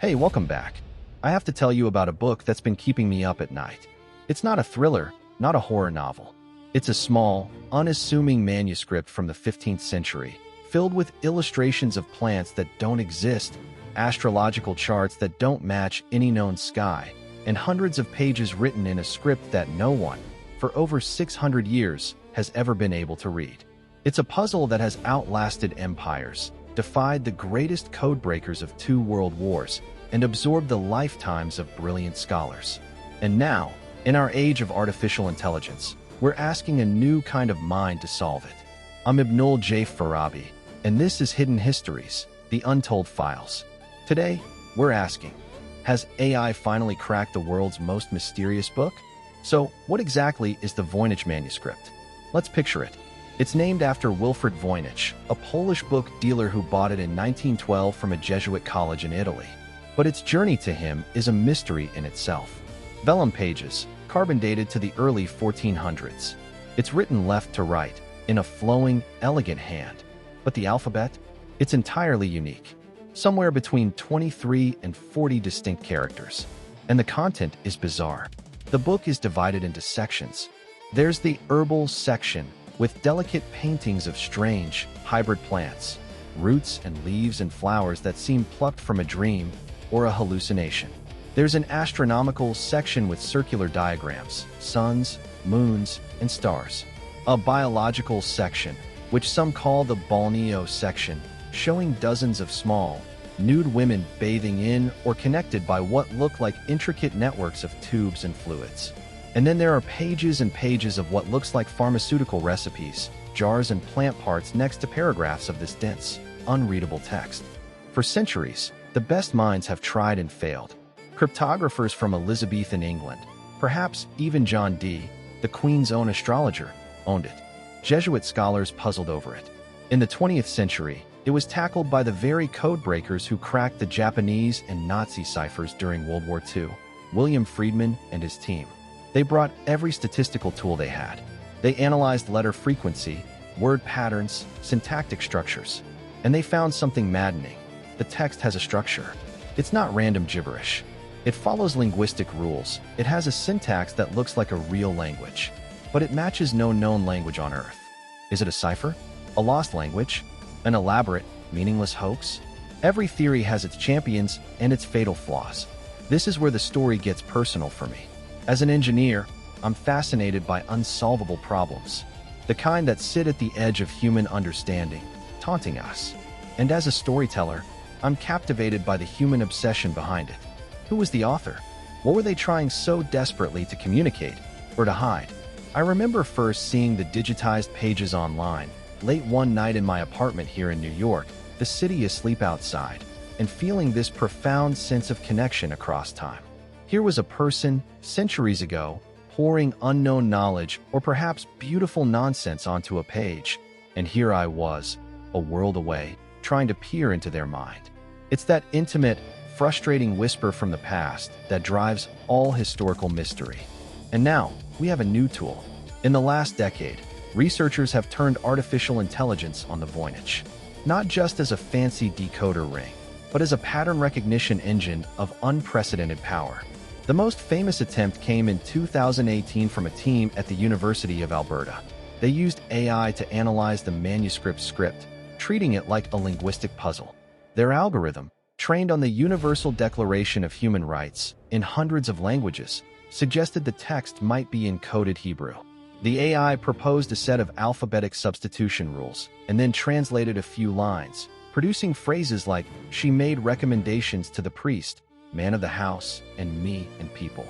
Hey, welcome back. I have to tell you about a book that's been keeping me up at night. It's not a thriller, not a horror novel. It's a small, unassuming manuscript from the 15th century, filled with illustrations of plants that don't exist, astrological charts that don't match any known sky, and hundreds of pages written in a script that no one, for over 600 years, has ever been able to read. It's a puzzle that has outlasted empires, defied the greatest codebreakers of 2 world wars, and absorbed the lifetimes of brilliant scholars. And now, in our age of artificial intelligence, we're asking a new kind of mind to solve it. I'm Ibnul J. Farabi, and this is Hidden Histories, the Untold Files. Today, we're asking, has AI finally cracked the world's most mysterious book? So, what exactly is the Voynich Manuscript? Let's picture it. It's named after Wilfrid Voynich, a Polish book dealer who bought it in 1912 from a Jesuit college in Italy. But its journey to him is a mystery in itself. Vellum pages, carbon dated to the early 1400s. It's written left to right, in a flowing, elegant hand. But the alphabet? It's entirely unique. Somewhere between 23 and 40 distinct characters. And the content is bizarre. The book is divided into sections. There's the herbal section, with delicate paintings of strange, hybrid plants, roots and leaves and flowers that seem plucked from a dream or a hallucination. There's an astronomical section with circular diagrams, suns, moons, and stars. A biological section, which some call the balneo section, showing dozens of small, nude women bathing in or connected by what look like intricate networks of tubes and fluids. And then there are pages and pages of what looks like pharmaceutical recipes, jars and plant parts next to paragraphs of this dense, unreadable text. For centuries, the best minds have tried and failed. Cryptographers from Elizabethan England, perhaps even John Dee, the Queen's own astrologer, owned it. Jesuit scholars puzzled over it. In the 20th century, it was tackled by the very codebreakers who cracked the Japanese and Nazi ciphers during World War II, William Friedman and his team. They brought every statistical tool they had. They analyzed letter frequency, word patterns, syntactic structures. And they found something maddening. The text has a structure. It's not random gibberish. It follows linguistic rules. It has a syntax that looks like a real language. But it matches no known language on Earth. Is it a cipher? A lost language? An elaborate, meaningless hoax? Every theory has its champions and its fatal flaws. This is where the story gets personal for me. As an engineer, I'm fascinated by unsolvable problems, the kind that sit at the edge of human understanding, taunting us. And as a storyteller, I'm captivated by the human obsession behind it. Who was the author? What were they trying so desperately to communicate or to hide? I remember first seeing the digitized pages online, late one night in my apartment here in New York, the city asleep outside, and feeling this profound sense of connection across time. Here was a person, centuries ago, pouring unknown knowledge or perhaps beautiful nonsense onto a page. And here I was, a world away, trying to peer into their mind. It's that intimate, frustrating whisper from the past that drives all historical mystery. And now, we have a new tool. In the last decade, researchers have turned artificial intelligence on the Voynich, not just as a fancy decoder ring, but as a pattern recognition engine of unprecedented power. The most famous attempt came in 2018 from a team at the University of Alberta. They used AI to analyze the manuscript script, treating it like a linguistic puzzle. Their algorithm, trained on the Universal Declaration of Human Rights in hundreds of languages, suggested the text might be in coded Hebrew. The AI proposed a set of alphabetic substitution rules and then translated a few lines, producing phrases like, "She made recommendations to the priest, man of the house, and me and people."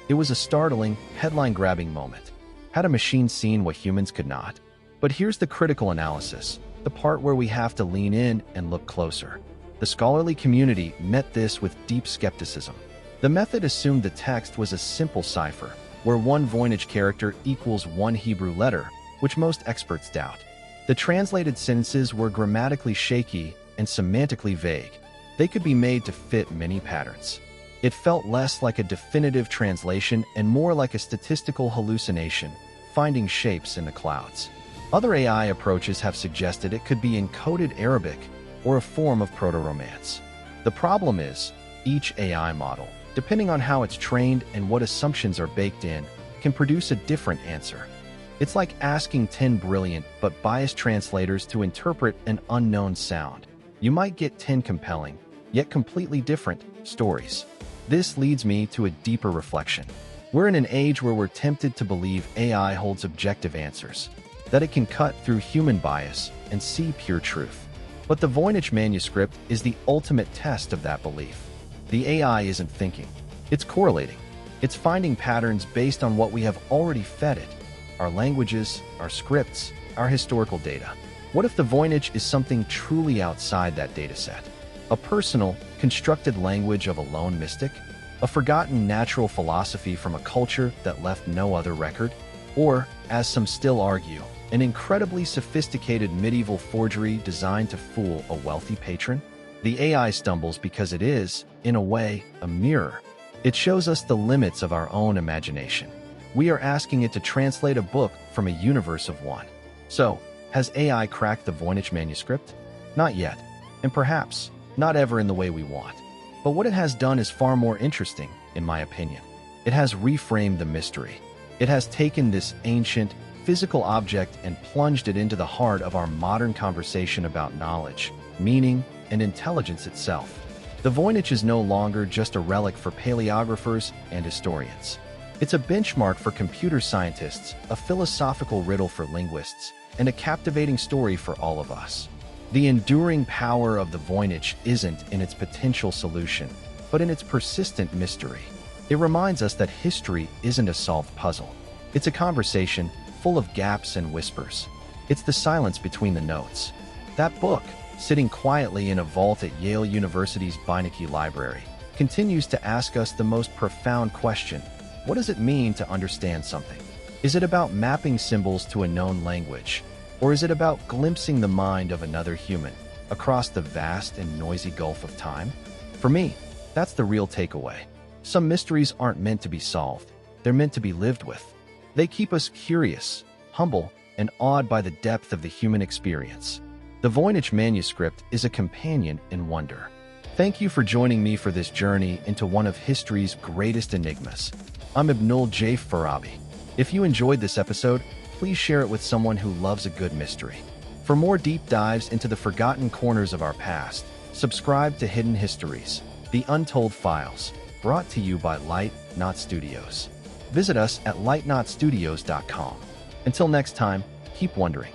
It was a startling, headline-grabbing moment. Had a machine seen what humans could not? But here's the critical analysis, the part where we have to lean in and look closer. The scholarly community met this with deep skepticism. The method assumed the text was a simple cipher, where one Voynich character equals one Hebrew letter, which most experts doubt. The translated sentences were grammatically shaky and semantically vague. They could be made to fit many patterns. It felt less like a definitive translation and more like a statistical hallucination, finding shapes in the clouds. Other AI approaches have suggested it could be encoded Arabic or a form of proto-Romance. The problem is, Each AI model, depending on how it's trained and what assumptions are baked in, can produce a different answer. It's like asking 10 brilliant but biased translators to interpret an unknown sound. You might get 10 compelling, yet completely different, stories. This leads me to a deeper reflection. We're in an age where we're tempted to believe AI holds objective answers, that it can cut through human bias and see pure truth. But the Voynich Manuscript is the ultimate test of that belief. The AI isn't thinking, it's correlating. It's finding patterns based on what we have already fed it, our languages, our scripts, our historical data. What if the Voynich is something truly outside that dataset? A personal, constructed language of a lone mystic? A forgotten natural philosophy from a culture that left no other record? Or, as some still argue, an incredibly sophisticated medieval forgery designed to fool a wealthy patron? The AI stumbles because it is, in a way, a mirror. It shows us the limits of our own imagination. We are asking it to translate a book from a universe of one. So, has AI cracked the Voynich Manuscript? Not yet, and perhaps not ever in the way we want. But what it has done is far more interesting, in my opinion. It has reframed the mystery. It has taken this ancient, physical object and plunged it into the heart of our modern conversation about knowledge, meaning, and intelligence itself. The Voynich is no longer just a relic for paleographers and historians. It's a benchmark for computer scientists, a philosophical riddle for linguists, and a captivating story for all of us. The enduring power of the Voynich isn't in its potential solution, but in its persistent mystery. It reminds us that history isn't a solved puzzle. It's a conversation full of gaps and whispers. It's the silence between the notes. That book, sitting quietly in a vault at Yale University's Voynich Library, continues to ask us the most profound question: what does it mean to understand something? Is it about mapping symbols to a known language? Or is it about glimpsing the mind of another human across the vast and noisy gulf of time? For me, that's the real takeaway. Some mysteries aren't meant to be solved. They're meant to be lived with. They keep us curious, humble, and awed by the depth of the human experience. The Voynich Manuscript is a companion in wonder. Thank you for joining me for this journey into one of history's greatest enigmas. I'm Ibnul J. Farabi. If you enjoyed this episode, please share it with someone who loves a good mystery. For more deep dives into the forgotten corners of our past, subscribe to Hidden Histories, The Untold Files, brought to you by Light Not Studios. Visit us at lightnotstudios.com. Until next time, keep wondering.